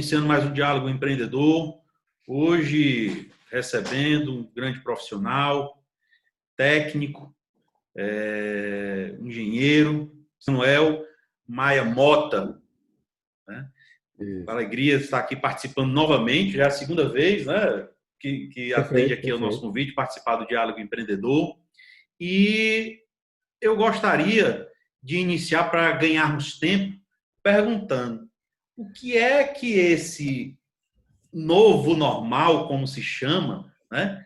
iniciando mais um Diálogo Empreendedor. Hoje, recebendo um grande profissional, técnico, engenheiro, Samuel Maia Mota, né? Com alegria de estar aqui participando novamente, já é a segunda vez, né, que atende aqui ao nosso convite, participar do Diálogo Empreendedor. E eu gostaria de iniciar, para ganharmos tempo, perguntando o que é que esse novo normal, como se chama, né,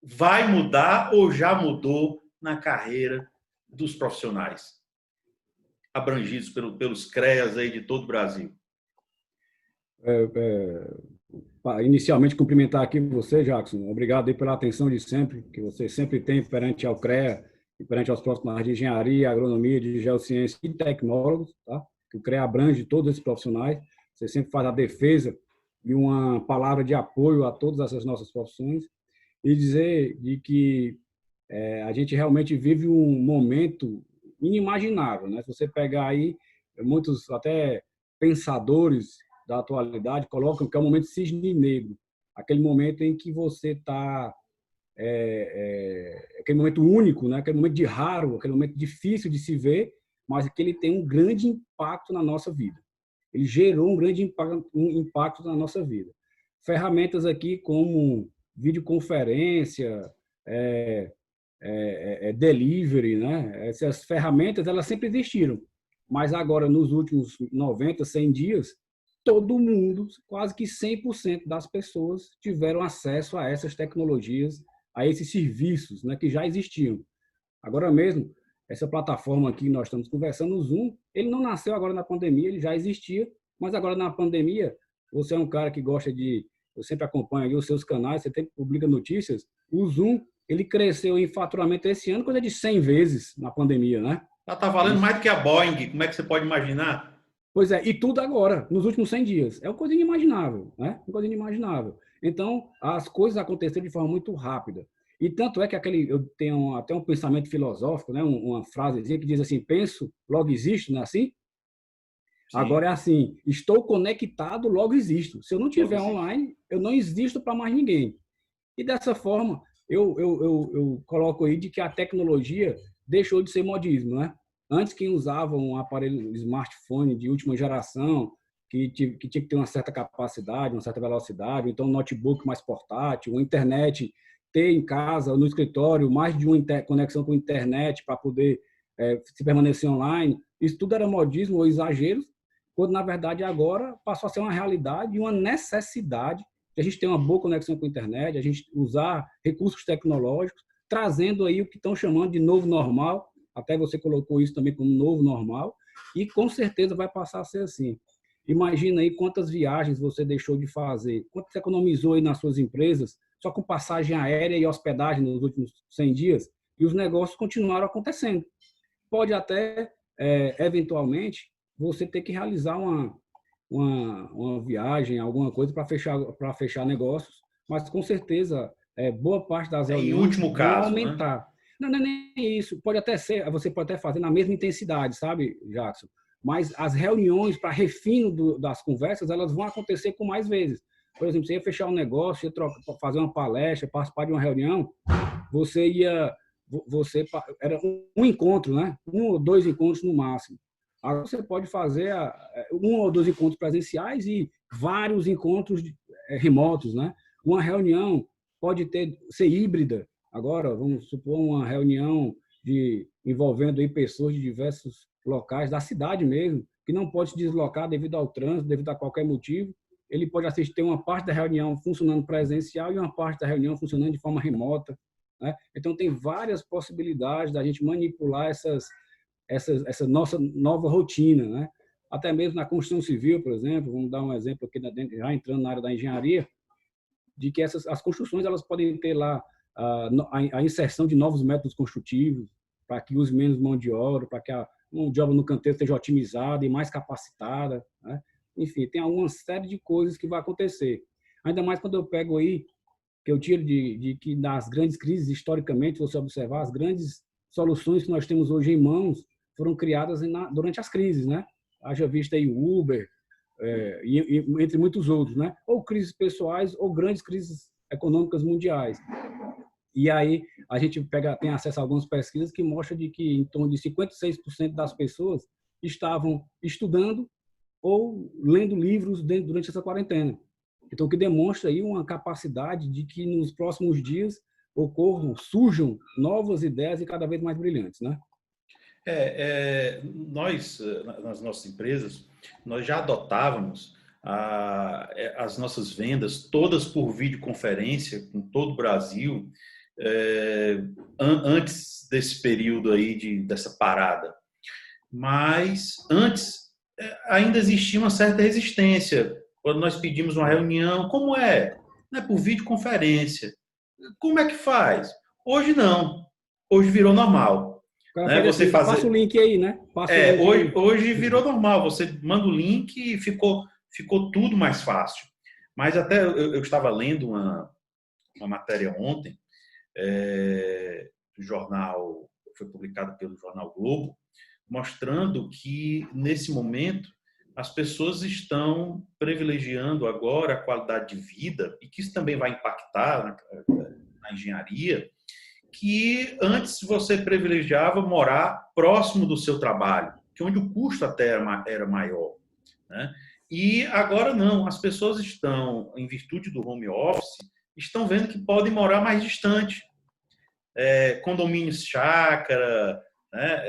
vai mudar ou já mudou na carreira dos profissionais abrangidos pelos CREAs aí de todo o Brasil. Inicialmente, cumprimentar aqui você, Jackson. Obrigado aí pela atenção de sempre, que você sempre tem perante ao CREA e perante aos profissionais de engenharia, agronomia, de geociência e tecnólogos, tá? Que o CREA abrange todos esses profissionais. Você sempre faz a defesa e uma palavra de apoio a todas essas nossas profissões e dizer de que a gente realmente vive um momento inimaginável, né? Se você pegar aí, muitos até pensadores da atualidade colocam que é o momento cisne negro, aquele momento em que você está aquele momento único, né? Aquele momento de raro, aquele momento difícil de se ver, mas que ele tem um grande impacto na nossa vida. Ele gerou um grande impacto na nossa vida. Ferramentas aqui como videoconferência, delivery, né? Essas ferramentas, elas sempre existiram, mas agora nos últimos 90, 100 dias, todo mundo, quase que 100% das pessoas tiveram acesso a essas tecnologias, a esses serviços, né, que já existiam. Agora mesmo, essa plataforma aqui que nós estamos conversando, o Zoom, ele não nasceu agora na pandemia, ele já existia, mas agora na pandemia, você é um cara que gosta de, eu sempre acompanho aí os seus canais, você sempre publica notícias, o Zoom, ele cresceu em faturamento esse ano, coisa de 100 vezes na pandemia, né? Já está valendo mais do que a Boeing, como é que você pode imaginar? Pois é, e tudo agora, nos últimos 100 dias. É uma coisa inimaginável, né? Uma coisa inimaginável. Então, as coisas aconteceram de forma muito rápida. E tanto é que eu tenho até um pensamento filosófico, né? Uma frasezinha que diz assim, penso, logo existo, não é assim? Sim. Agora é assim, estou conectado, logo existo. Se eu não estiver online, eu não existo para mais ninguém. E dessa forma, eu coloco aí de que a tecnologia deixou de ser modismo, né? Antes, quem usava um aparelho smartphone de última geração, que tinha que ter uma certa capacidade, uma certa velocidade, então um notebook mais portátil, uma internet, ter em casa, no escritório, mais de uma conexão com a internet para poder se permanecer online, isso tudo era modismo ou exagero, quando, na verdade, agora passou a ser uma realidade e uma necessidade de a gente ter uma boa conexão com a internet, a gente usar recursos tecnológicos, trazendo aí o que estão chamando de novo normal, até você colocou isso também como novo normal, e com certeza vai passar a ser assim. Imagina aí quantas viagens você deixou de fazer, quanto você economizou aí nas suas empresas, só com passagem aérea e hospedagem nos últimos 100 dias, e os negócios continuaram acontecendo. Pode até, eventualmente, você ter que realizar uma viagem, alguma coisa para fechar negócios, mas com certeza boa parte das reuniões em último caso, vão aumentar. Né? Não é nem isso. Pode até ser, você pode até fazer na mesma intensidade, sabe, Jackson? Mas as reuniões para refino das conversas, elas vão acontecer com mais vezes. Por exemplo, você ia fechar um negócio, ia fazer uma palestra, participar de uma reunião, era um encontro, né? 1 ou 2 encontros no máximo. Agora você pode fazer 1 ou 2 encontros presenciais e vários encontros remotos, né? Uma reunião pode ser híbrida. Agora, vamos supor uma reunião envolvendo aí pessoas de diversos locais da cidade mesmo, que não pode se deslocar devido ao trânsito, devido a qualquer motivo. Ele pode assistir uma parte da reunião funcionando presencial e uma parte da reunião funcionando de forma remota, né? Então, tem várias possibilidades da gente manipular essa nossa nova rotina, né? Até mesmo na construção civil, por exemplo, vamos dar um exemplo aqui, já entrando na área da engenharia, de que as construções elas podem ter lá a inserção de novos métodos construtivos, para que use menos mão de obra, para que a mão de obra no canteiro seja otimizada e mais capacitada, né? Enfim, tem uma série de coisas que vai acontecer. Ainda mais quando eu pego aí, que eu tiro de que nas grandes crises, historicamente, você observar, as grandes soluções que nós temos hoje em mãos foram criadas durante as crises, né? haja vista aí o Uber, entre muitos outros, né? Ou crises pessoais ou grandes crises econômicas mundiais. E aí a gente tem acesso a algumas pesquisas que mostram de que em torno de 56% das pessoas estavam estudando ou lendo livros durante essa quarentena. Então, o que demonstra aí uma capacidade de que nos próximos dias surjam novas ideias e cada vez mais brilhantes, né? Nós, nas nossas empresas, nós já adotávamos as nossas vendas todas por videoconferência com todo o Brasil, antes desse período aí dessa parada. Mas antes ainda existia uma certa resistência. Quando nós pedimos uma reunião, como é? Não é por videoconferência. Como é que faz? Hoje não. Hoje virou normal. Né? Você fazer... Passa o link aí, né? Hoje virou normal. Você manda o link e ficou tudo mais fácil. Mas até eu estava lendo uma matéria ontem, do jornal, foi publicado pelo jornal Globo, mostrando que, nesse momento, as pessoas estão privilegiando agora a qualidade de vida, e que isso também vai impactar na engenharia, que antes você privilegiava morar próximo do seu trabalho, que onde o custo até era maior, né? E agora não, as pessoas estão, em virtude do home office, estão vendo que podem morar mais distante. Condomínios chácara, né?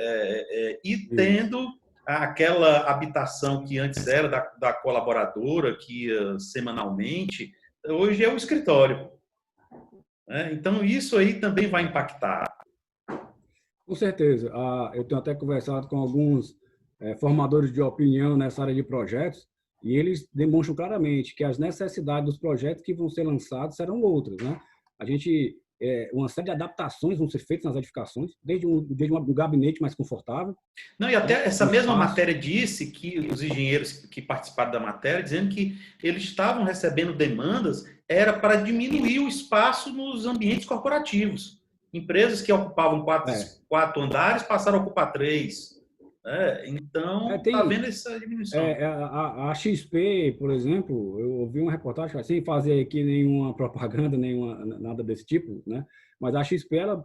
E tendo aquela habitação que antes era da colaboradora, que ia semanalmente, hoje é o escritório. Então, isso aí também vai impactar. Com certeza. Eu tenho até conversado com alguns formadores de opinião nessa área de projetos, e eles demonstram claramente que as necessidades dos projetos que vão ser lançados serão outras, né? Uma série de adaptações vão ser feitas nas edificações, desde um gabinete mais confortável. Não, e até essa mesma matéria disse que os engenheiros que participaram da matéria, dizendo que eles estavam recebendo demandas, era para diminuir o espaço nos ambientes corporativos. Empresas que ocupavam quatro andares passaram a ocupar 3. Então, está vendo essa diminuição. A XP, por exemplo, eu ouvi uma reportagem, sem fazer aqui nenhuma propaganda, nada desse tipo, né? Mas a XP, ela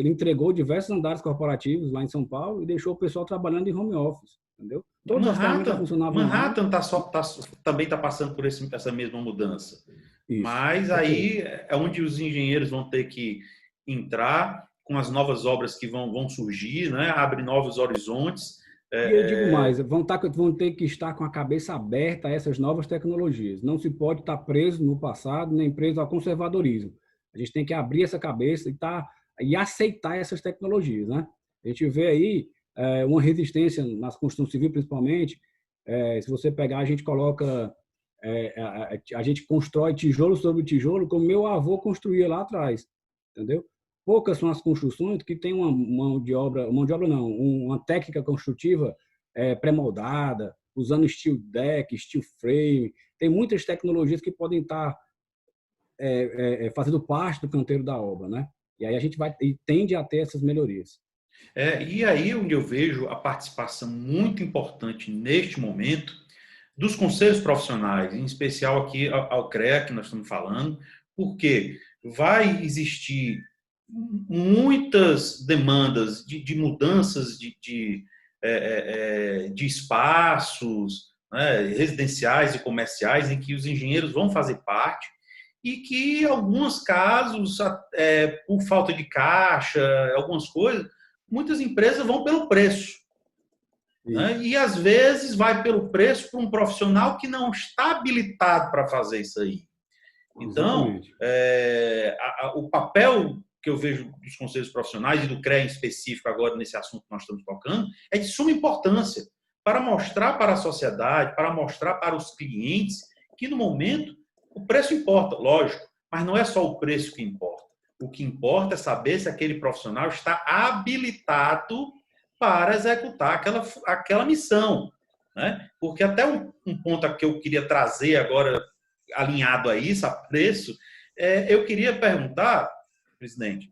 entregou diversos andares corporativos lá em São Paulo e deixou o pessoal trabalhando em home office, entendeu? Todas as ferramentas funcionavam. Manhattan também está passando por essa mesma mudança. Isso, mas aí é onde os engenheiros vão ter que entrar com as novas obras que vão surgir, né? Abre novos horizontes. E eu digo mais, vão ter que estar com a cabeça aberta a essas novas tecnologias. Não se pode estar preso no passado, nem preso ao conservadorismo. A gente tem que abrir essa cabeça e aceitar essas tecnologias, né? A gente vê aí uma resistência nas construções civis, principalmente. Se você pegar, a gente coloca... a gente constrói tijolo sobre tijolo, como meu avô construía lá atrás, entendeu? Poucas são as construções que têm uma mão de obra não, uma técnica construtiva pré-moldada, usando steel deck, steel frame. Tem muitas tecnologias que podem estar fazendo parte do canteiro da obra, né? E aí a gente tende a ter essas melhorias. E aí onde eu vejo a participação muito importante neste momento dos conselhos profissionais, em especial aqui ao CREA, que nós estamos falando, porque vai existir muitas demandas de mudanças de espaços, né, residenciais e comerciais, em que os engenheiros vão fazer parte, e que, em alguns casos, por falta de caixa, algumas coisas, muitas empresas vão pelo preço. Né? E, às vezes, vai pelo preço para um profissional que não está habilitado para fazer isso aí. Então, o papel que eu vejo dos conselhos profissionais e do CREA em específico agora nesse assunto que nós estamos tocando, é de suma importância para mostrar para a sociedade, para mostrar para os clientes que, no momento, o preço importa, lógico, mas não é só o preço que importa. O que importa é saber se aquele profissional está habilitado para executar aquela missão. Né? Porque até um ponto que eu queria trazer agora, alinhado a isso, a preço, eu queria perguntar, presidente,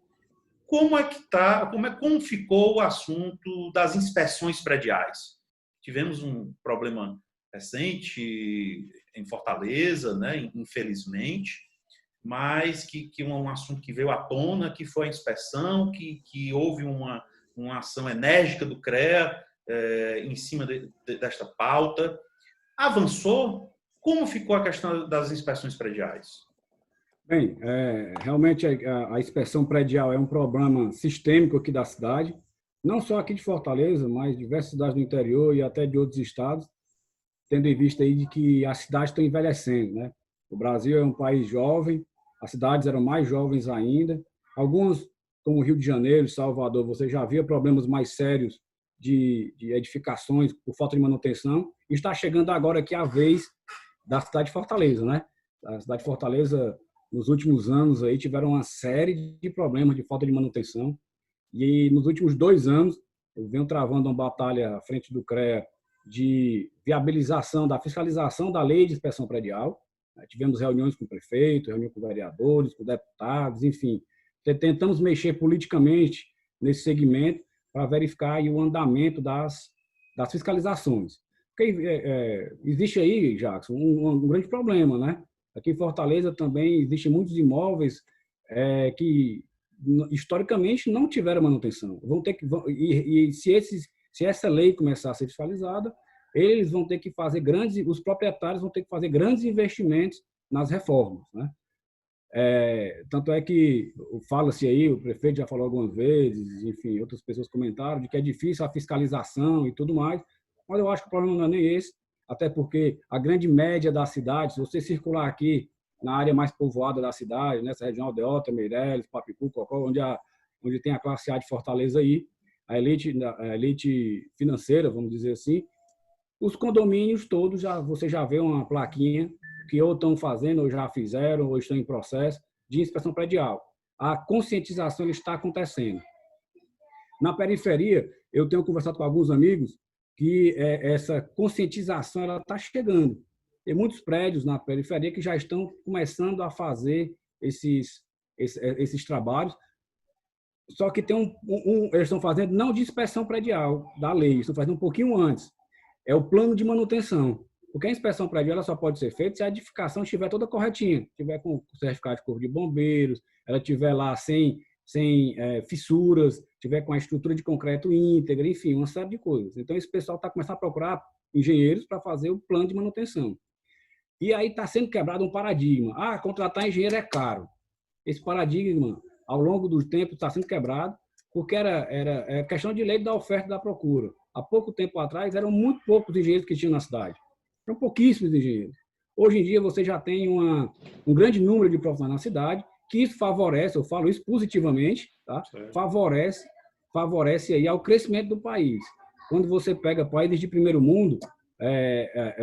como ficou o assunto das inspeções prediais? Tivemos um problema recente em Fortaleza, né, infelizmente, mas que um assunto que veio à tona, que foi a inspeção, que houve uma ação enérgica do CREA em cima desta pauta. Avançou? Como ficou a questão das inspeções prediais? Bem, realmente a inspeção predial é um problema sistêmico aqui da cidade, não só aqui de Fortaleza, mas diversas cidades do interior e até de outros estados, tendo em vista aí de que as cidades estão envelhecendo, né? O Brasil é um país jovem, as cidades eram mais jovens ainda. Alguns, como o Rio de Janeiro, Salvador, você já via problemas mais sérios de edificações por falta de manutenção, e está chegando agora aqui a vez da cidade de Fortaleza, né? A cidade de Fortaleza, nos últimos anos, aí, tiveram uma série de problemas de falta de manutenção, e nos últimos 2 anos, eu venho travando uma batalha à frente do CREA de viabilização da fiscalização da lei de inspeção predial. Tivemos reuniões com o prefeito, reunião com vereadores, com deputados, enfim. Tentamos mexer politicamente nesse segmento para verificar aí o andamento das fiscalizações. Porque, existe aí, Jackson, um grande problema, né? Aqui em Fortaleza também existem muitos imóveis que historicamente não tiveram manutenção. Se essa lei começar a ser fiscalizada, eles vão ter que fazer os proprietários vão ter que fazer grandes investimentos nas reformas, né? Tanto é que fala-se aí, o prefeito já falou algumas vezes, enfim, outras pessoas comentaram, de que é difícil a fiscalização e tudo mais, mas eu acho que o problema não é nem esse, até porque a grande média da cidade, se você circular aqui na área mais povoada da cidade, nessa região Aldeota, Meireles, Papicu, Cocó, onde tem a classe A de Fortaleza aí, a elite financeira, vamos dizer assim, os condomínios todos, você já vê uma plaquinha que ou estão fazendo, ou já fizeram, ou estão em processo de inspeção predial. A conscientização está acontecendo. Na periferia, eu tenho conversado com alguns amigos que essa conscientização está chegando. Tem muitos prédios na periferia que já estão começando a fazer esses trabalhos, só que tem eles estão fazendo não de inspeção predial da lei, estão fazendo um pouquinho antes. É o plano de manutenção. Porque a inspeção predial ela só pode ser feita se a edificação estiver toda corretinha, estiver com certificado de corpo de bombeiros, ela estiver lá sem fissuras, estiver com a estrutura de concreto íntegra, enfim, uma série de coisas. Então, esse pessoal está começando a procurar engenheiros para fazer o plano de manutenção. E aí está sendo quebrado um paradigma. Contratar engenheiro é caro. Esse paradigma, ao longo do tempo, está sendo quebrado, porque era questão de lei da oferta e da procura. Há pouco tempo atrás, eram muito poucos engenheiros que tinham na cidade. Eram pouquíssimos engenheiros. Hoje em dia, você já tem um grande número de profissionais na cidade, que isso favorece, eu falo isso positivamente, tá? Favorece aí ao crescimento do país. Quando você pega países de primeiro mundo,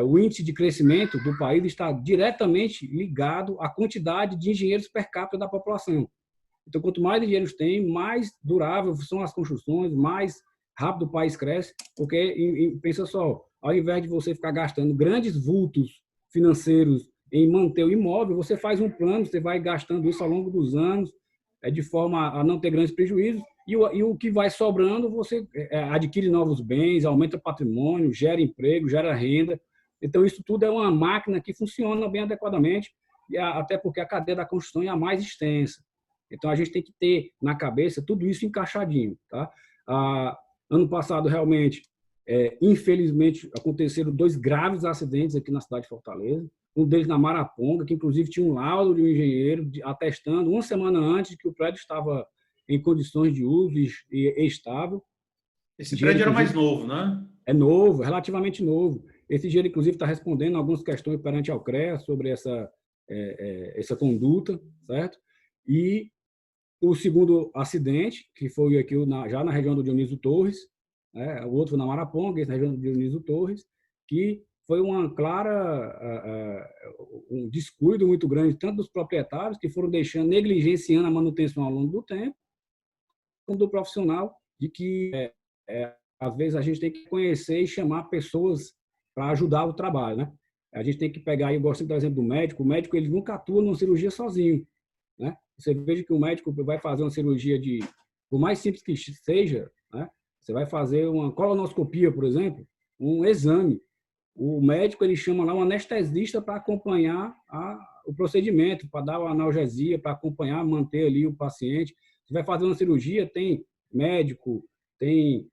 o índice de crescimento do país está diretamente ligado à quantidade de engenheiros per capita da população. Então, quanto mais engenheiros tem, mais duráveis são as construções, mais rápido o país cresce, porque, pensa só, ao invés de você ficar gastando grandes vultos financeiros em manter o imóvel, você faz um plano, você vai gastando isso ao longo dos anos, de forma a não ter grandes prejuízos, e o que vai sobrando, você adquire novos bens, aumenta o patrimônio, gera emprego, gera renda. Então, isso tudo é uma máquina que funciona bem adequadamente, até porque a cadeia da construção é a mais extensa. Então, a gente tem que ter na cabeça tudo isso encaixadinho, tá? Ano passado, realmente, infelizmente, aconteceram 2 graves acidentes aqui na cidade de Fortaleza. Um deles na Maraponga, que inclusive tinha um laudo de um engenheiro atestando, uma semana antes, que o prédio estava em condições de uso e estável. Esse prédio era mais novo, né? É novo, relativamente novo. Esse engenheiro, inclusive, está respondendo algumas questões perante ao CREA sobre essa conduta, certo? E o segundo acidente, que foi aqui já na região do Dionísio Torres, o outro na Maraponga, esse na região do Dionísio Torres, que foi uma clara, um descuido muito grande, tanto dos proprietários, que foram negligenciando a manutenção ao longo do tempo, como do profissional, de que, às vezes, a gente tem que conhecer e chamar pessoas para ajudar o trabalho, né? A gente tem que pegar, eu gosto do exemplo do médico, o médico ele nunca atua numa cirurgia sozinho, né? Você veja que o médico vai fazer uma cirurgia de por mais simples que seja, né? Você vai fazer uma colonoscopia, por exemplo, um exame. O médico ele chama lá um anestesista para acompanhar o procedimento, para dar uma analgesia, para acompanhar, manter ali o paciente. Você vai fazer uma cirurgia, tem médico, tem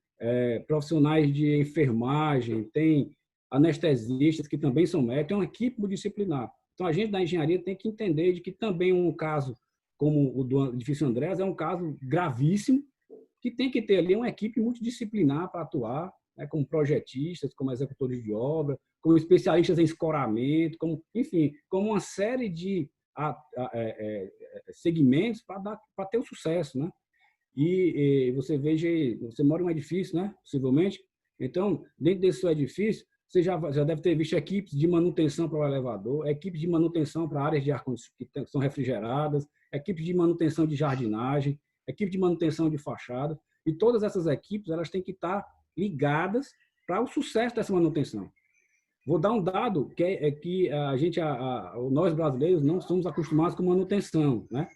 profissionais de enfermagem, tem anestesistas que também são médicos, tem uma equipe multidisciplinar. Então, a gente da engenharia tem que entender de que também um caso como o do edifício Andrés é um caso gravíssimo, que tem que ter ali uma equipe multidisciplinar para atuar, né, como projetistas, como executores de obra, como especialistas em escoramento, enfim, como uma série de segmentos para ter o sucesso, né? E você veja, você mora em um edifício, né? Possivelmente. Então, dentro desse seu edifício, você já deve ter visto equipes de manutenção para o elevador, equipes de manutenção para áreas de ar-condicionado que são refrigeradas, equipes de manutenção de jardinagem, equipe de manutenção de fachada, e todas essas equipes elas têm que estar ligadas para o sucesso dessa manutenção. Vou dar um dado que nós brasileiros não somos acostumados com manutenção, né?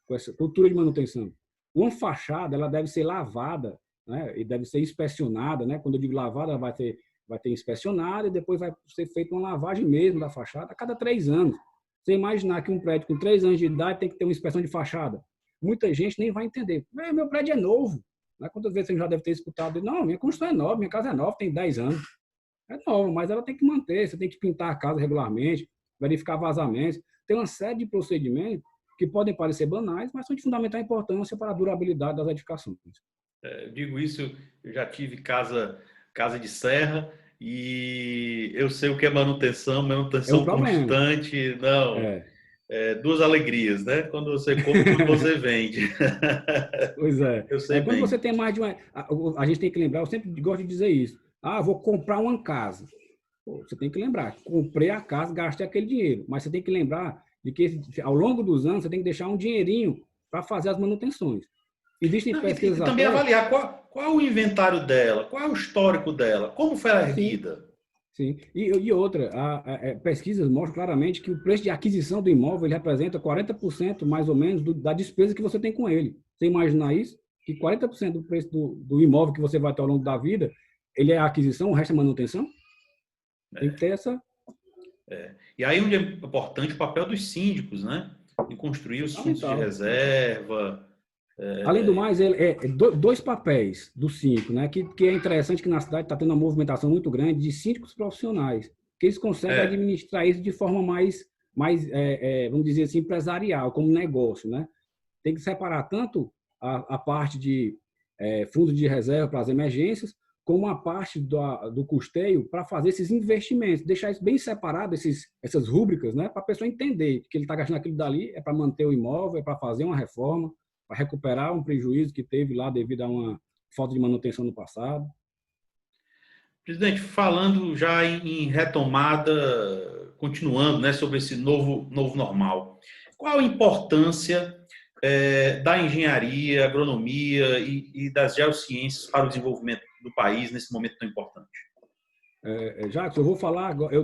Com essa cultura de manutenção. Uma fachada ela deve ser lavada, né? E deve ser inspecionada, né? Quando eu digo lavada, ela vai ter inspecionada e depois vai ser feita uma lavagem mesmo da fachada a cada 3 anos. Você imaginar que um prédio com 3 anos de idade tem que ter uma inspeção de fachada. Muita gente nem vai entender. Meu prédio é novo. Quantas vezes você já deve ter escutado? Não, minha construção é nova, minha casa é nova, tem 10 anos. É nova, mas ela tem que manter, você tem que pintar a casa regularmente, verificar vazamentos. Tem uma série de procedimentos que podem parecer banais, mas são de fundamental importância para a durabilidade das edificações. Eu digo isso, eu já tive casa de serra e eu sei o que é manutenção constante. Não, duas alegrias, né? Quando você compra, quando você vende. Pois é. Eu sei quando bem. você tem mais de uma... A gente tem que lembrar, eu sempre gosto de dizer isso. Vou comprar uma casa. Você tem que lembrar, comprei a casa, gastei aquele dinheiro. Mas você tem que lembrar de que ao longo dos anos você tem que deixar um dinheirinho para fazer as manutenções. Existem pesquisas e também avaliar qual é o inventário dela, qual é o histórico dela, como foi erguida. Sim. E outra, pesquisas mostram claramente que o preço de aquisição do imóvel ele representa 40% mais ou menos da despesa que você tem com ele. Você imaginar isso? Que 40% do preço do imóvel que você vai ter ao longo da vida, ele é a aquisição, o resto é manutenção? Tem que ter essa... E aí onde é importante o papel dos síndicos, né? Em construir os fundos de reserva. Além do mais, dois papéis do síndico, né? Que é interessante que na cidade está tendo uma movimentação muito grande de síndicos profissionais, que eles conseguem administrar isso de forma mais vamos dizer assim, empresarial, como negócio, né? Tem que separar tanto a parte de fundo de reserva para as emergências, como a parte do custeio para fazer esses investimentos, deixar isso bem separado, essas rúbricas, né? Para a pessoa entender que ele está gastando aquilo dali, é para manter o imóvel, é para fazer uma reforma, para recuperar um prejuízo que teve lá devido a uma falta de manutenção no passado. Presidente, falando já em retomada, continuando, né, sobre esse novo normal, qual a importância da engenharia, agronomia e das geociências para o desenvolvimento do país nesse momento tão importante? Jacques, eu vou falar agora.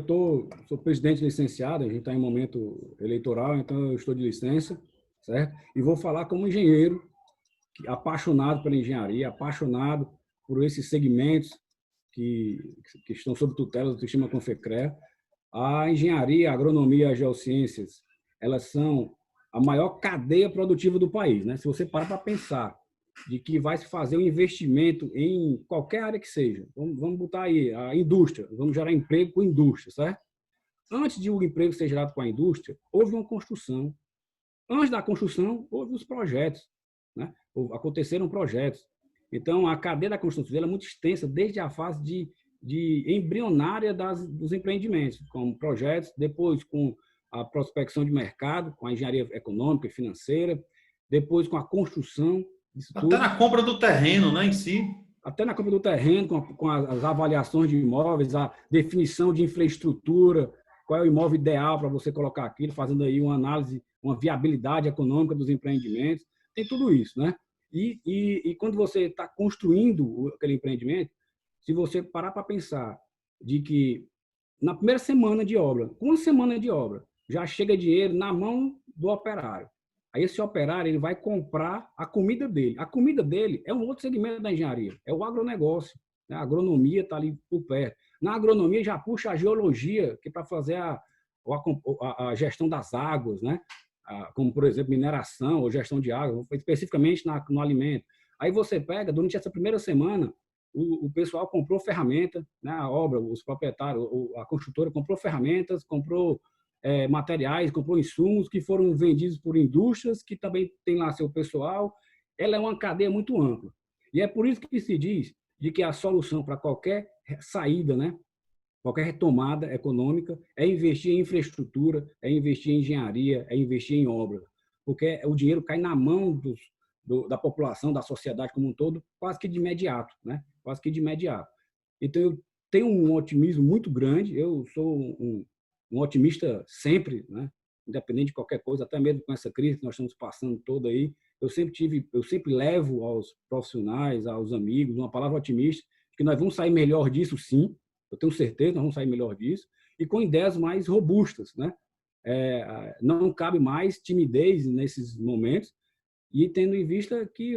Sou presidente licenciado, a gente está em momento eleitoral, então eu estou de licença, certo? E vou falar como engenheiro, apaixonado pela engenharia, apaixonado por esses segmentos que estão sob tutela do sistema Confecre. A engenharia, a agronomia e as geociências, elas são a maior cadeia produtiva do país, né? Se você parar para pensar de que vai se fazer um investimento em qualquer área que seja, vamos botar aí a indústria, vamos gerar emprego com indústria, certo? Antes de o emprego ser gerado com a indústria, houve uma construção. Antes da construção, houve os projetos, né? Aconteceram projetos. Então, a cadeia da construção civil é muito extensa, desde a fase de embrionária dos empreendimentos, com projetos, depois com a prospecção de mercado, com a engenharia econômica e financeira, depois com a construção. Até na compra do terreno, né, em si. Até na compra do terreno, com as avaliações de imóveis, a definição de infraestrutura, qual é o imóvel ideal para você colocar aquilo, fazendo aí uma análise, uma viabilidade econômica dos empreendimentos. Tem tudo isso, né? E quando você está construindo aquele empreendimento, se você parar para pensar de que na primeira semana de obra, uma semana de obra, já chega dinheiro na mão do operário. Aí esse operário ele vai comprar a comida dele. A comida dele é um outro segmento da engenharia, é o agronegócio. Né? A agronomia está ali por perto. Na agronomia já puxa a geologia, que é para fazer a gestão das águas, né? Como, por exemplo, mineração ou gestão de água, especificamente no alimento. Aí você pega, durante essa primeira semana, o pessoal comprou ferramenta, né? A obra, os proprietários, a construtora comprou ferramentas, comprou materiais, comprou insumos que foram vendidos por indústrias que também tem lá seu pessoal. Ela é uma cadeia muito ampla. E é por isso que se diz de que a solução para qualquer saída, né, qualquer retomada econômica é investir em infraestrutura, é investir em engenharia, é investir em obra, porque o dinheiro cai na mão da população, da sociedade como um todo, quase que de imediato, né? Quase que de imediato. Então, eu tenho um otimismo muito grande, eu sou um otimista sempre, né? Independente de qualquer coisa, até mesmo com essa crise que nós estamos passando toda aí, eu sempre levo aos profissionais, aos amigos, uma palavra otimista, que nós vamos sair melhor disso, sim. Eu tenho certeza que nós vamos sair melhor disso e com ideias mais robustas, né? Não cabe mais timidez nesses momentos e tendo em vista que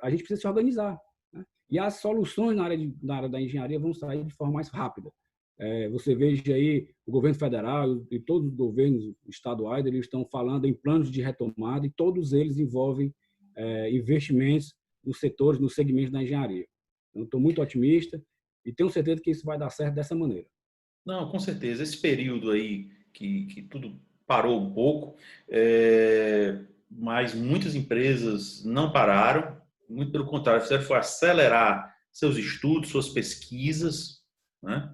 a gente precisa se organizar, né? E as soluções na área da engenharia vão sair de forma mais rápida. Você veja aí o governo federal e todos os governos estaduais, eles estão falando em planos de retomada e todos eles envolvem investimentos nos setores, nos segmentos da engenharia. Eu estou muito otimista e tenho certeza que isso vai dar certo dessa maneira. Não, com certeza. Esse período aí que tudo parou um pouco, mas muitas empresas não pararam, muito pelo contrário, fizeram foi acelerar seus estudos, suas pesquisas, né?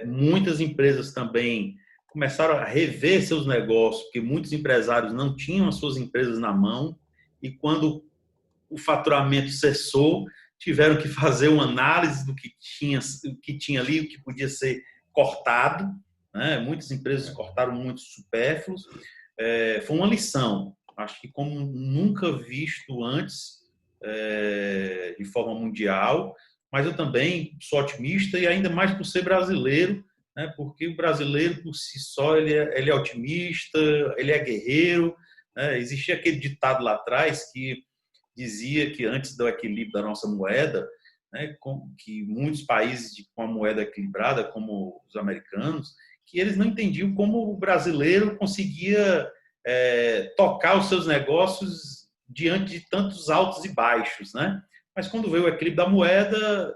Muitas empresas também começaram a rever seus negócios, porque muitos empresários não tinham as suas empresas na mão e quando o faturamento cessou, tiveram que fazer uma análise do que tinha ali, o que podia ser cortado, né? Muitas empresas cortaram muitos supérfluos. Foi uma lição, acho que como nunca visto antes, de forma mundial, mas eu também sou otimista e ainda mais por ser brasileiro, né? Porque o brasileiro por si só ele é otimista, ele é guerreiro, né? Existia aquele ditado lá atrás que dizia que antes do equilíbrio da nossa moeda, né, que muitos países com a moeda equilibrada, como os americanos, que eles não entendiam como o brasileiro conseguia tocar os seus negócios diante de tantos altos e baixos, né? Mas quando veio o equilíbrio da moeda,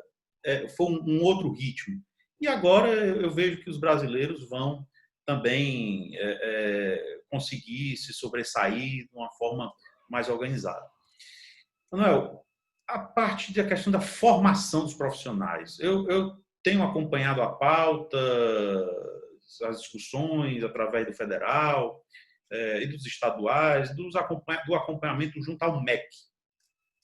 foi um outro ritmo. E agora eu vejo que os brasileiros vão também conseguir se sobressair de uma forma mais organizada. Manuel, a parte da questão da formação dos profissionais, eu tenho acompanhado a pauta, as discussões através do federal e dos estaduais, do acompanhamento junto ao MEC,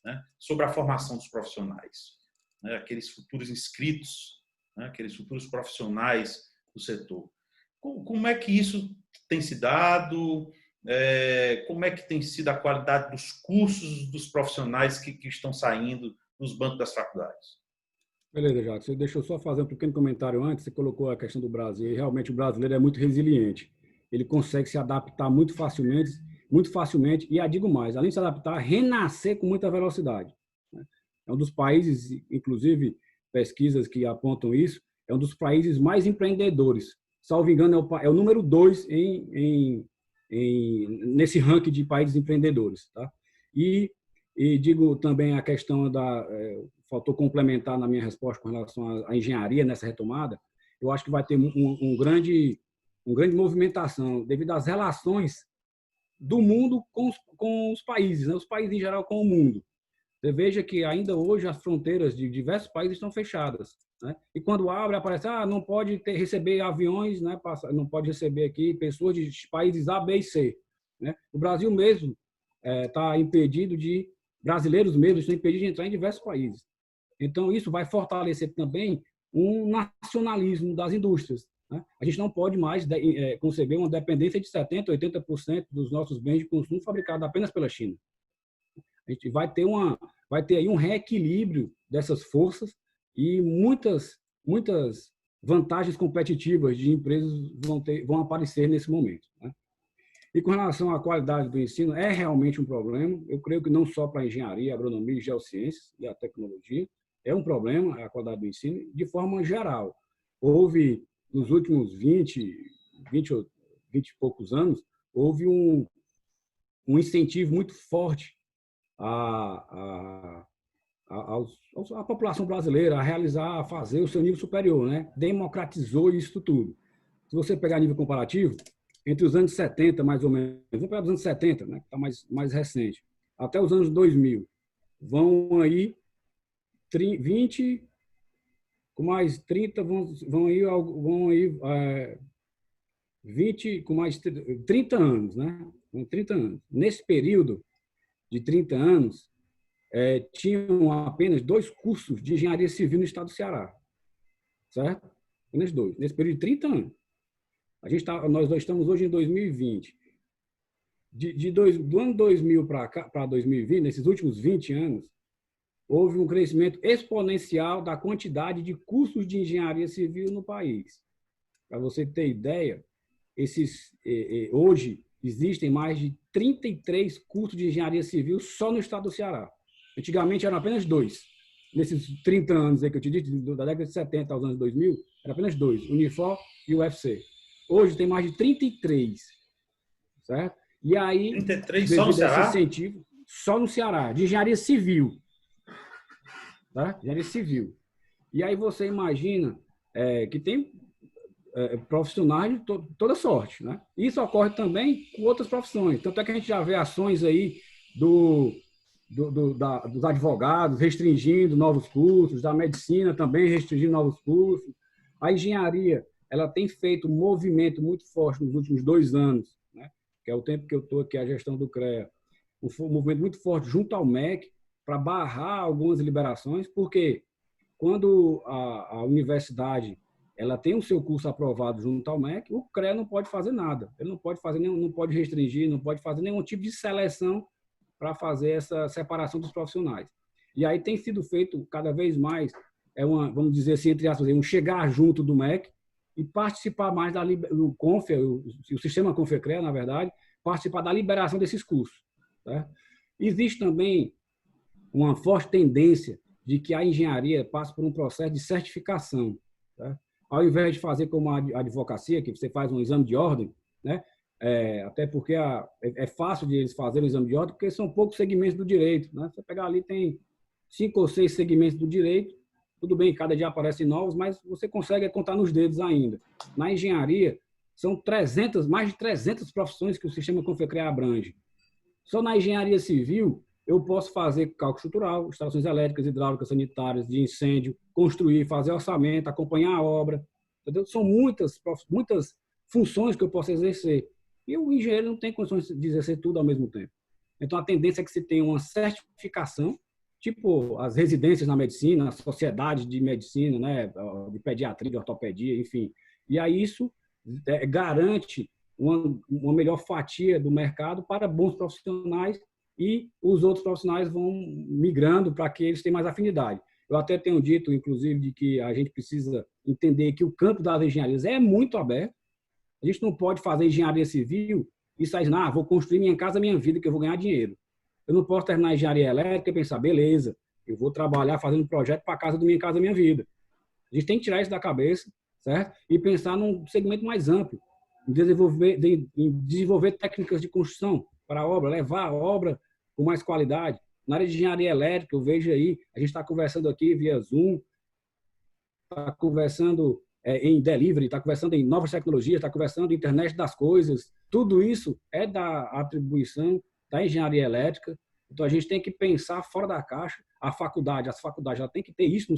né, sobre a formação dos profissionais, né, aqueles futuros inscritos, né, aqueles futuros profissionais do setor. Como é que isso tem se dado? Como é que tem sido a qualidade dos cursos dos profissionais que estão saindo nos bancos das faculdades? Beleza, Jacques. Você deixou só fazer um pequeno comentário antes. Você colocou a questão do Brasil. E realmente o brasileiro é muito resiliente. Ele consegue se adaptar muito facilmente. E, digo mais, além de se adaptar, renascer com muita velocidade. É um dos países, inclusive, pesquisas que apontam isso, é um dos países mais empreendedores. Salvo engano, é o número 2 nesse ranking de países empreendedores. Tá? E digo também a questão faltou complementar na minha resposta com relação à engenharia nessa retomada, eu acho que vai ter uma grande movimentação devido às relações do mundo com os países, né? Os países em geral com o mundo. Você veja que ainda hoje as fronteiras de diversos países estão fechadas, né? E quando abre, aparece, não pode receber aviões, né? Não pode receber aqui pessoas de países A, B e C, né? O Brasil mesmo está impedido brasileiros mesmo estão impedidos de entrar em diversos países. Então, isso vai fortalecer também um nacionalismo das indústrias, né? A gente não pode mais conceber uma dependência de 70%, 80% dos nossos bens de consumo fabricados apenas pela China. A gente vai ter aí um reequilíbrio dessas forças e muitas vantagens competitivas de empresas vão aparecer nesse momento, né? E com relação à qualidade do ensino, é realmente um problema. Eu creio que não só para a engenharia, agronomia, geociências e a tecnologia, é um problema a qualidade do ensino, de forma geral. Houve, nos últimos 20 ou 20 e poucos anos, houve um incentivo muito forte à população brasileira a realizar, a fazer o seu nível superior, né? Democratizou isso tudo. Se você pegar nível comparativo, entre os anos 70, mais ou menos, vamos pegar os anos 70, né? Que está mais recente, até os anos 2000, vão aí 20, com mais 30, vão aí 20, com mais 30 anos, né? 30 anos. Nesse período de 30 anos, tinham apenas 2 cursos de engenharia civil no estado do Ceará. Certo? Apenas 2. Nesse período de 30 anos. Nós estamos hoje em 2020. Do ano 2000 para 2020, nesses últimos 20 anos, houve um crescimento exponencial da quantidade de cursos de engenharia civil no país. Para você ter ideia, hoje existem mais de 33 cursos de engenharia civil só no estado do Ceará. Antigamente eram apenas 2. Nesses 30 anos aí que eu te disse, da década de 70 aos anos 2000, eram apenas 2, Unifor e o UFC. Hoje tem mais de 33, certo? E aí, 33 só no Ceará? Esse incentivo, só no Ceará, de engenharia civil. Tá? Engenharia civil. E aí você imagina que tem profissionais de toda sorte, né? Isso ocorre também com outras profissões. Tanto é que a gente já vê ações aí dos advogados restringindo novos cursos, da medicina também restringindo novos cursos. A engenharia, ela tem feito um movimento muito forte nos últimos 2 anos, né? Que é o tempo que eu estou aqui, a gestão do CREA, um movimento muito forte junto ao MEC para barrar algumas liberações, porque quando a universidade ela tem o seu curso aprovado junto ao MEC, o CREA não pode fazer nada. Ele não pode restringir, não pode fazer nenhum tipo de seleção para fazer essa separação dos profissionais. E aí tem sido feito cada vez mais, vamos dizer assim, entre aspas, um chegar junto do MEC e participar mais do CONFEA, o sistema CONFEA-CREA, na verdade, participar da liberação desses cursos. Tá? Existe também uma forte tendência de que a engenharia passe por um processo de certificação. Tá? Ao invés de fazer como a advocacia, que você faz um exame de ordem, né? Até porque é fácil de eles fazerem o exame de ordem, porque são poucos segmentos do direito. Né? Você pegar ali, tem 5 ou 6 segmentos do direito, tudo bem, cada dia aparecem novos, mas você consegue contar nos dedos ainda. Na engenharia, são mais de 300 profissões que o sistema CONFEA-CREA abrange. Só na engenharia civil, eu posso fazer cálculo estrutural, instalações elétricas, hidráulicas, sanitárias, de incêndio, construir, fazer orçamento, acompanhar a obra. Entendeu? São muitas funções que eu posso exercer. E o engenheiro não tem condições de exercer tudo ao mesmo tempo. Então, a tendência é que se tenha uma certificação, tipo as residências na medicina, as sociedades de medicina, né, de pediatria, de ortopedia, enfim. E aí isso garante uma melhor fatia do mercado para bons profissionais e os outros profissionais vão migrando para que eles tenham mais afinidade. Eu até tenho dito, inclusive, de que a gente precisa entender que o campo das engenharias é muito aberto. A gente não pode fazer engenharia civil e sair, vou construir minha casa, minha vida, que eu vou ganhar dinheiro. Eu não posso terminar engenharia elétrica e pensar, beleza, eu vou trabalhar fazendo um projeto para a casa do minha casa, minha vida. A gente tem que tirar isso da cabeça, certo? E pensar num segmento mais amplo, em desenvolver técnicas de construção para a obra, levar a obra com mais qualidade. Na área de engenharia elétrica, eu vejo aí, a gente está conversando aqui via Zoom, está conversando em delivery, está conversando em novas tecnologias, está conversando em internet das coisas. Tudo isso é da atribuição da engenharia elétrica. Então, a gente tem que pensar fora da caixa. As faculdades já têm que ter isso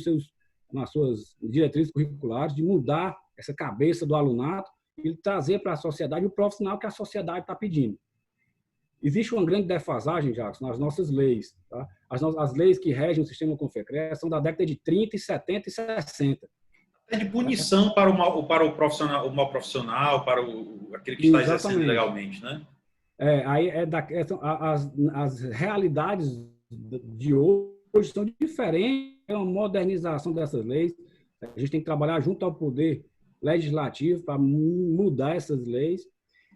nas suas diretrizes curriculares, de mudar essa cabeça do alunato e trazer para a sociedade o profissional que a sociedade está pedindo. Existe uma grande defasagem, Jackson, nas nossas leis. Tá? As leis que regem o sistema CONFEA-CREA são da década de 30, 70 e 60. É de punição para o mau profissional, para aquele que está exercendo legalmente, né? As realidades de hoje são diferentes, é uma modernização dessas leis. A gente tem que trabalhar junto ao poder legislativo para mudar essas leis.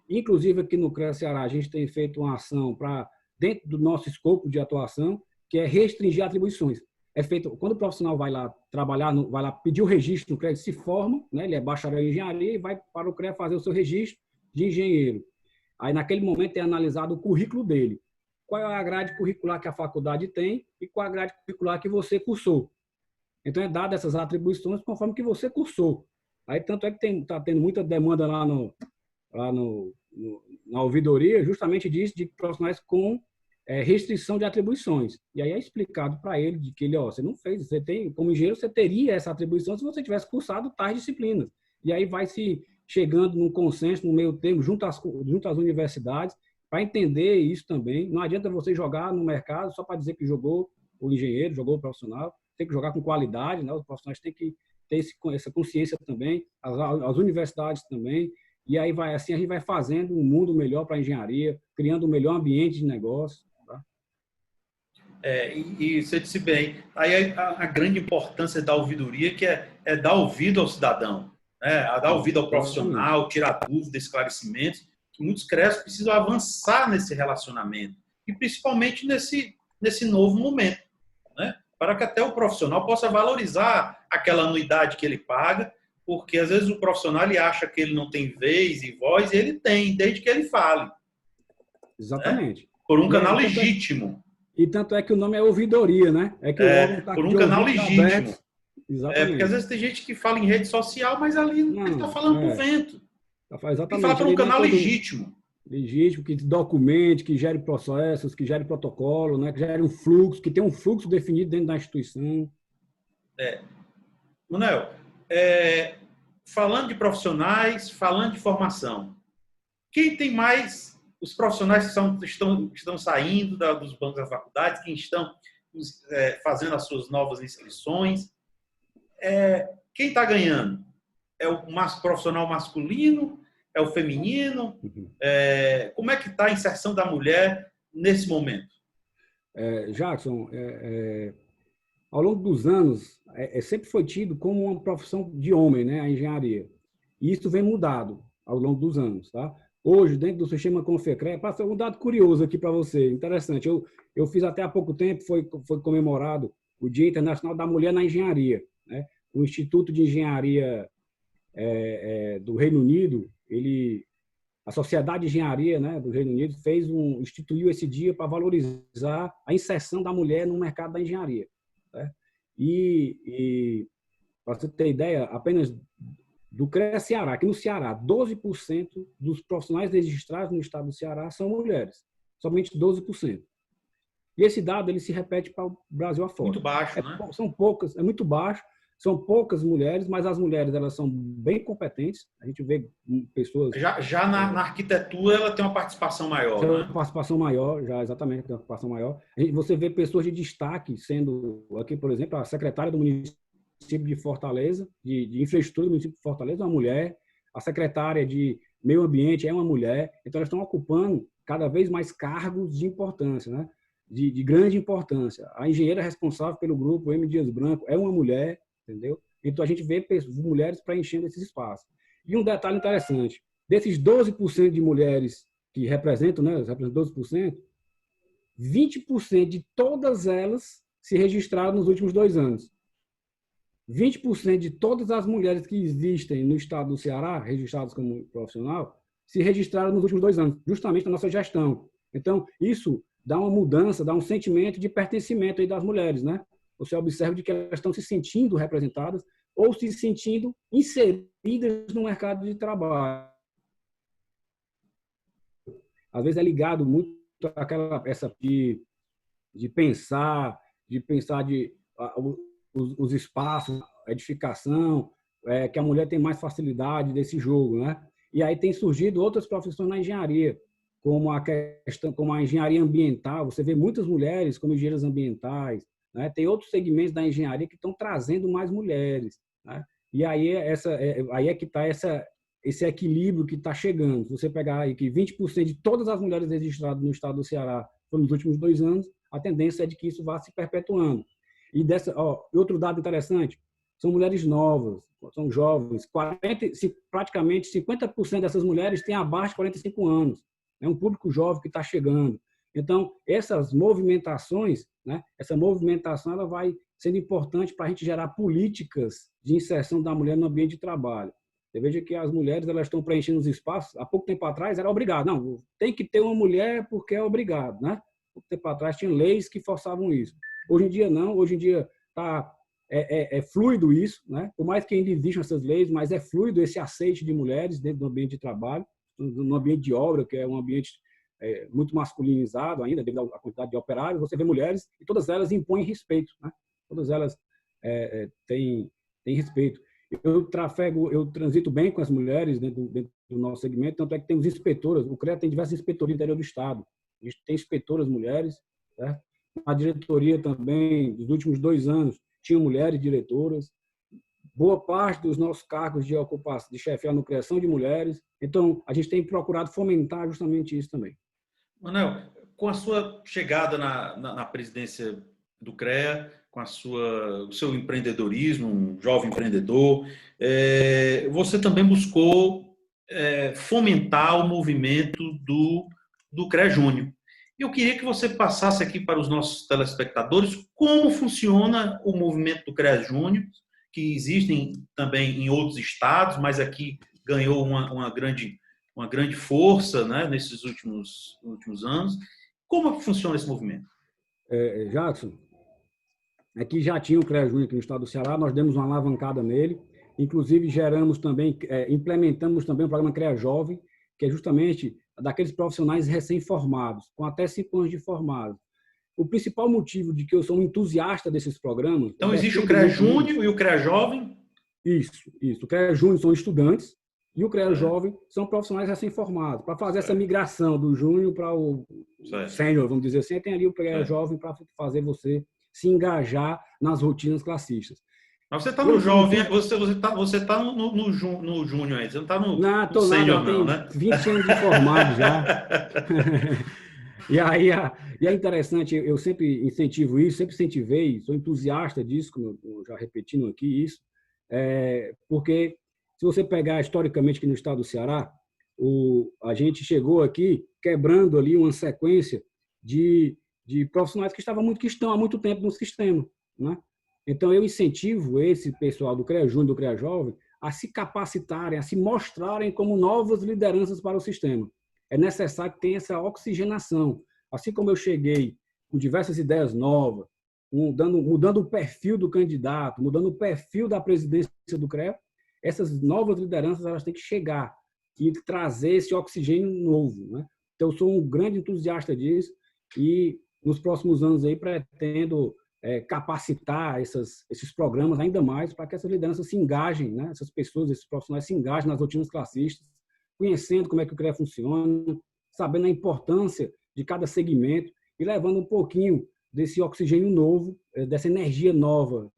Inclusive, aqui no CREA Ceará, a gente tem feito uma ação para, dentro do nosso escopo de atuação, que é restringir atribuições. É feito, quando o profissional vai lá trabalhar, vai lá pedir o registro no CREA, ele se forma, né, ele é bacharel em engenharia e vai para o CREA fazer o seu registro de engenheiro. Aí, naquele momento, é analisado o currículo dele. Qual é a grade curricular que a faculdade tem e qual a grade curricular que você cursou. Então, é dado essas atribuições conforme que você cursou. Aí, tanto é que está tendo muita demanda lá na ouvidoria, justamente disso, de profissionais com restrição de atribuições. E aí é explicado para ele de que ele, você não fez, você tem, como engenheiro, você teria essa atribuição se você tivesse cursado tais disciplinas. E aí vai se chegando num consenso, no meio termo, junto às universidades, para entender isso também. Não adianta você jogar no mercado só para dizer que jogou o engenheiro, jogou o profissional, tem que jogar com qualidade, né? Os profissionais têm que ter essa consciência também, as universidades também. E aí vai assim, a gente vai fazendo um mundo melhor para a engenharia, criando um melhor ambiente de negócio. Tá? E você disse bem, aí a grande importância da ouvidoria, que é dar ouvido ao cidadão, né? A dar ouvido ao profissional, tirar dúvidas, esclarecimentos, que muitos CREAs precisam avançar nesse relacionamento, e principalmente nesse novo momento, né? Para que até o profissional possa valorizar aquela anuidade que ele paga, porque às vezes o profissional ele acha que ele não tem vez e voz, e ele tem, desde que ele fale. Exatamente. Né? Por um canal legítimo. E tanto é que o nome é ouvidoria, né? É que o órgão tá por um canal legítimo. Exatamente. Porque às vezes tem gente que fala em rede social, mas ali ele está falando pro vento. Exatamente. Ele fala por um canal legítimo. Legítimo, que documente, que gere processos, que gere protocolo, né? Que gere um fluxo, que tem um fluxo definido dentro da instituição. Manuel, falando de profissionais, falando de formação, quem tem mais os profissionais que estão saindo dos bancos da faculdade, quem estão fazendo as suas novas inscrições, quem está ganhando? É o profissional masculino? É o feminino? Como é que está a inserção da mulher nesse momento? Jackson, ao longo dos anos, sempre foi tido como uma profissão de homem, né, a engenharia. E isso vem mudado ao longo dos anos. Tá? Hoje, dentro do sistema Confecre, passou um dado curioso aqui para você, interessante. Eu fiz até há pouco tempo, foi comemorado o Dia Internacional da Mulher na Engenharia. Né? O Instituto de Engenharia do Reino Unido, a Sociedade de Engenharia, né, do Reino Unido instituiu esse dia para valorizar a inserção da mulher no mercado da engenharia. Né? E para você ter ideia, apenas do CREA Ceará, aqui no Ceará, 12% dos profissionais registrados no estado do Ceará são mulheres. Somente 12%. E esse dado ele se repete para o Brasil afora. Muito baixo, né? São poucas, é muito baixo. São poucas mulheres, mas as mulheres elas são bem competentes. A gente vê pessoas... Já na arquitetura ela tem uma participação maior, tem né? Uma participação maior, já exatamente, tem uma participação maior. Você vê pessoas de destaque sendo, aqui, por exemplo, a secretária do município de Fortaleza, de infraestrutura do município de Fortaleza, é uma mulher. A secretária de meio ambiente é uma mulher. Então, elas estão ocupando cada vez mais cargos de importância, né? De grande importância. A engenheira responsável pelo grupo M. Dias Branco é uma mulher, entendeu? Então, a gente vê mulheres preenchendo esses espaços. E um detalhe interessante, desses 12% de mulheres que representam, né, 12%, 20% de todas elas se registraram nos últimos 2 anos. 20% de todas as mulheres que existem no estado do Ceará, registradas como profissional, se registraram nos últimos 2 anos, justamente na nossa gestão. Então, isso dá uma mudança, dá um sentimento de pertencimento aí das mulheres, né? Você observa de que elas estão se sentindo representadas ou se sentindo inseridas no mercado de trabalho. Às vezes é ligado muito àquela de pensar os espaços, a edificação, que a mulher tem mais facilidade desse jogo, né? E aí tem surgido outras profissões na engenharia, como a engenharia ambiental. Você vê muitas mulheres como engenheiras ambientais, né? Tem outros segmentos da engenharia que estão trazendo mais mulheres, né? E aí aí é que está esse equilíbrio que está chegando. Se você pegar aí que 20% de todas as mulheres registradas no estado do Ceará foram nos últimos 2 anos, a tendência é de que isso vá se perpetuando. E outro dado interessante, são mulheres novas, são jovens. Praticamente 50% dessas mulheres têm abaixo de 45 anos. É um público jovem que está chegando. Então, essas movimentações, né, essa movimentação ela vai sendo importante para a gente gerar políticas de inserção da mulher no ambiente de trabalho. Você veja que as mulheres elas estão preenchendo os espaços. Há pouco tempo atrás era obrigado. Não, tem que ter uma mulher porque é obrigado. Né? Há pouco tempo atrás tinha leis que forçavam isso. Hoje em dia não. Hoje em dia é fluido isso. Né? Por mais que ainda existam essas leis, mas é fluido esse aceite de mulheres dentro do ambiente de trabalho, no ambiente de obra, que é um ambiente muito masculinizado ainda, devido à quantidade de operários. Você vê mulheres e todas elas impõem respeito. Né? Todas elas têm respeito. Eu transito bem com as mulheres dentro do nosso segmento, tanto é que temos inspetoras. O CREA tem diversas inspetorias no interior do Estado. A gente tem inspetoras mulheres. Certo? A diretoria também, nos últimos 2 anos, tinha mulheres diretoras. Boa parte dos nossos cargos de ocupação, de chefiar no CREA são de mulheres. Então, a gente tem procurado fomentar justamente isso também. Manuel, com a sua chegada na presidência do CREA, com o seu empreendedorismo, um jovem empreendedor, você também buscou fomentar o movimento do CREA Júnior. Eu queria que você passasse aqui para os nossos telespectadores como funciona o movimento do CREA Júnior, que existem também em outros estados, mas aqui ganhou uma grande força, né, nesses últimos anos. Como funciona esse movimento? Jackson, aqui já tinha o CREA Júnior aqui no estado do Ceará, nós demos uma alavancada nele, inclusive implementamos também o programa CREA Jovem, que é justamente daqueles profissionais recém-formados, com até 5 anos de formado. O principal motivo de que eu sou um entusiasta desses programas... Então, existe o CREA Júnior e o CREA Jovem? Isso. O CREA Júnior são estudantes e o CREA Jovem são profissionais recém-formados. Para fazer essa migração do júnior para o sênior, vamos dizer assim, tem ali o CREA Jovem para fazer você se engajar nas rotinas classistas. Mas você está no jovem, você tá no júnior aí, você não está no sênior, não, né? 20 anos de formado já. E é interessante, eu sempre incentivo isso, sempre incentivei, sou entusiasta disso, como eu já repetindo aqui isso, porque se você pegar historicamente aqui no estado do Ceará, a gente chegou aqui quebrando ali uma sequência de profissionais que estão há muito tempo no sistema, né? Então, eu incentivo esse pessoal do CREA Júnior, do CREA Jovem, a se capacitarem, a se mostrarem como novas lideranças para o sistema. É necessário que tenha essa oxigenação. Assim como eu cheguei com diversas ideias novas, mudando o perfil do candidato, mudando o perfil da presidência do CREA, essas novas lideranças elas têm que chegar e trazer esse oxigênio novo. Né? Então, eu sou um grande entusiasta disso e, nos próximos anos, aí, pretendo capacitar esses programas ainda mais para que essas lideranças se engajem, né? Essas pessoas, esses profissionais se engajem nas rotinas classistas, conhecendo como é que o CREA funciona, sabendo a importância de cada segmento e levando um pouquinho desse oxigênio novo, dessa energia nova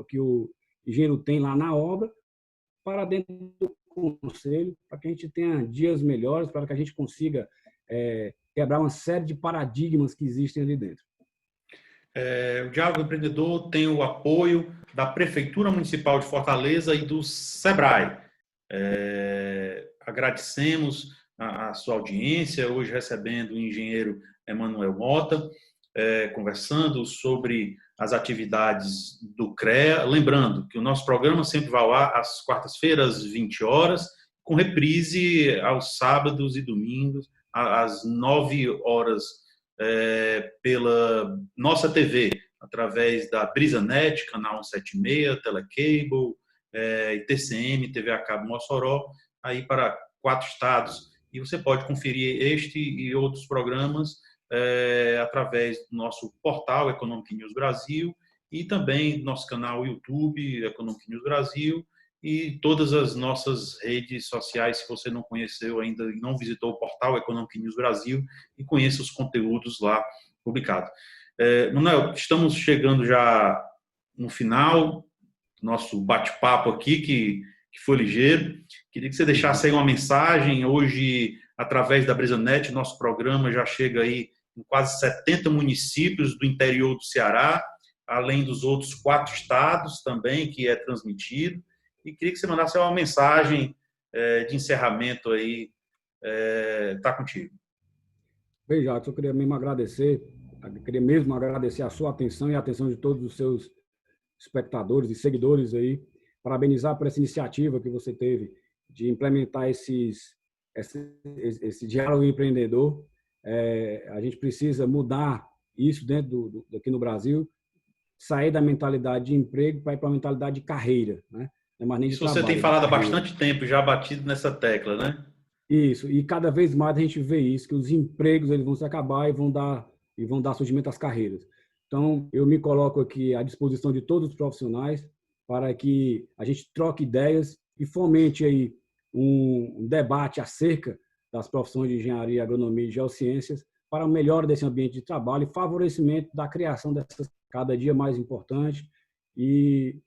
que o engenheiro tem lá na obra, para dentro do conselho, para que a gente tenha dias melhores, para que a gente consiga quebrar uma série de paradigmas que existem ali dentro. O Diálogo Empreendedor tem o apoio da Prefeitura Municipal de Fortaleza e do SEBRAE. Agradecemos a sua audiência, hoje recebendo o engenheiro Emanuel Mota, conversando sobre as atividades do CREA. Lembrando que o nosso programa sempre vai ao ar às quartas-feiras, às 20 horas, com reprise aos sábados e domingos, às 9 horas, pela nossa TV, através da BrisaNet, canal 176, Telecable, TCM, TV a cabo Mossoró, aí para 4 estados. E você pode conferir este e outros programas através do nosso portal Economic News Brasil e também do nosso canal YouTube Economic News Brasil e todas as nossas redes sociais, se você não conheceu ainda e não visitou o portal Economic News Brasil, e conheça os conteúdos lá publicados. Manuel, estamos chegando já no final do nosso bate-papo aqui, que foi ligeiro. Queria que você deixasse aí uma mensagem. Hoje, através da BrisaNet, nosso programa já chega aí em quase 70 municípios do interior do Ceará. além dos outros 4 estados também, que é transmitido. E queria que você mandasse uma mensagem de encerramento aí. Tá contigo. Bem, Jacques, eu queria mesmo agradecer a sua atenção e a atenção de todos os seus espectadores e seguidores aí, parabenizar por essa iniciativa que você teve de implementar esse diálogo empreendedor. A gente precisa mudar isso dentro aqui no Brasil, sair da mentalidade de emprego para ir para a mentalidade de carreira, né? Não é mais nem de trabalho. Isso você tem falado há bastante tempo, já batido nessa tecla, né? Isso, e cada vez mais a gente vê isso, que os empregos eles vão se acabar e vão dar surgimento às carreiras. Então, eu me coloco aqui à disposição de todos os profissionais para que a gente troque ideias e fomente aí um debate acerca das profissões de engenharia, agronomia e geociências para a melhora desse ambiente de trabalho e favorecimento da criação dessas cada dia mais importante e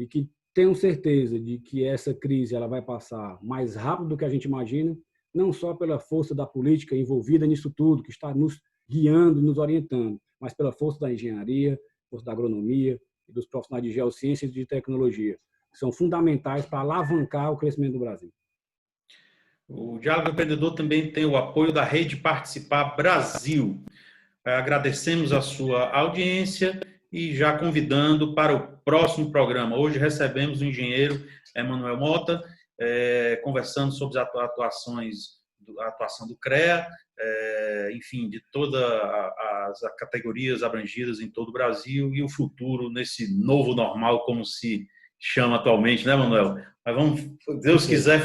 que tenham certeza de que essa crise ela vai passar mais rápido do que a gente imagina, não só pela força da política envolvida nisso tudo, que está nos guiando, nos orientando, mas pela força da engenharia, força da agronomia e dos profissionais de geociências e de tecnologia, que são fundamentais para alavancar o crescimento do Brasil. O Diálogo Empreendedor também tem o apoio da Rede Participar Brasil. Agradecemos a sua audiência e já convidando para o próximo programa. Hoje recebemos o engenheiro Emanuel Mota, conversando sobre as a atuação do CREA, enfim, de todas as categorias abrangidas em todo o Brasil e o futuro nesse novo normal, como se chama atualmente, né, Manuel? Mas vamos, se Deus quiser,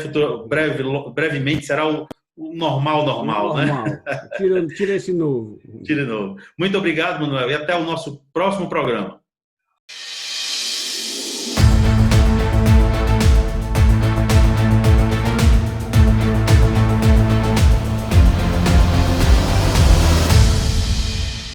brevemente será o normal, né? Tira esse novo. Tira novo. Muito obrigado, Manuel, e até o nosso próximo programa.